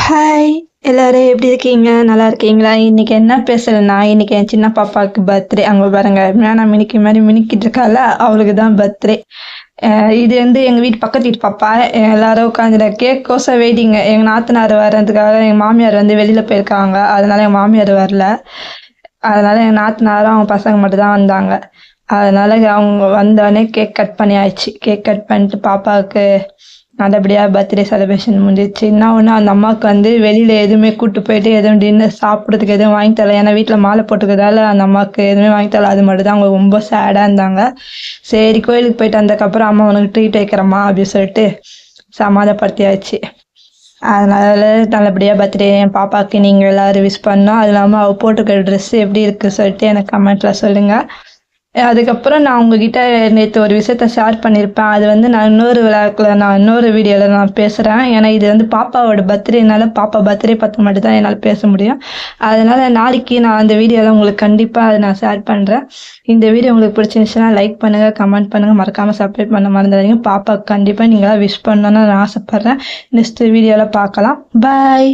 Hi! எல்லாரும் எப்படி இருக்கீங்க? நல்லா இருக்கீங்களா? இன்னைக்கு என்ன ஸ்பெஷல்னா, இன்னைக்கு என் சின்ன பாப்பாவுக்கு பர்த்டே. அங்க பாருங்க, மேனா மினிக்கி மாரி மினிக்கிட்டு இருக்கால, அவளுக்கு தான் பர்த்டே. இது வந்து எங்க வீட்டு பக்கத்து வீட்டு பாப்பா. எல்லாரும் உட்காந்து கேக்கோசம் வெயிட்டிங்க. எங்க நாத்தனார் வர்றதுக்காக எங்க மாமியார் வந்து வெளியில போயிருக்காங்க. அதனால எங்க மாமியார் வரல. அதனால எங்க நாத்தனாரும் அவங்க பசங்க மட்டும் தான் வந்தாங்க. அதனால அவங்க வந்தோடனே கேக் கட் பண்ணியாச்சு. கேக் கட் பண்ணிட்டு பாப்பாவுக்கு நல்லபடியாக பர்த்டே செலிப்ரேஷன் முடிஞ்சிச்சு. என்ன ஒன்று, அந்த அம்மாவுக்கு வந்து வெளியில் எதுவுமே கூப்பிட்டு போயிட்டு எதுவும் டின்னர் சாப்பிட்றதுக்கு எதுவும் வாங்கி தரல. ஏன்னா வீட்டில் மாலை போட்டுக்கிறதால அந்த அம்மாவுக்கு எதுவுமே வாங்கி தரல. அது மட்டும் தான் அவங்க ரொம்ப சேடாக இருந்தாங்க. சரி, கோயிலுக்கு போயிட்டு வந்ததுக்கப்புறம் அம்மா உனக்கு ட்ரீட் வைக்கிறம்மா அப்படின்னு சொல்லிட்டு சமாதானப்படுத்தியாச்சு. அதனால நல்லபடியாக பர்த்டே என் பாப்பாவுக்கு நீங்கள் எல்லோரும் விஷ் பண்ணோம். அது இல்லாமல் அவள் போட்டுக்கிற ட்ரெஸ் எப்படி இருக்குது சொல்லிட்டு எனக்கு கமெண்ட்டில் சொல்லுங்கள். அதுக்கப்புறம் நான் உங்ககிட்ட நேற்று ஒரு விஷயத்த ஷேர் பண்ணியிருப்பேன். அது வந்து நான் இன்னொரு வீடியோவில் நான் பேசுகிறேன். ஏன்னா இது வந்து பாப்பாவோட பர்த்டேனால பாப்பா பர்த்டே பற்றி மட்டும் தான் என்னால் பேச முடியும். அதனால் நாளைக்கு நான் அந்த வீடியோவில் உங்களுக்கு கண்டிப்பாக அதை நான் ஷேர் பண்ணுறேன். இந்த வீடியோ உங்களுக்கு பிடிச்சிருந்துச்சுன்னா லைக் பண்ணுங்கள், கமெண்ட் பண்ணுங்கள், மறக்காமல் சப்ஸ்கிரைப் பண்ண மறந்துடாதீங்க. பாப்பாவுக்கு கண்டிப்பாக நீங்களாம் விஷ் பண்ணணும்னு நான் ஆசைப்பட்றேன். நெக்ஸ்ட் வீடியோவில் பார்க்கலாம். பாய்.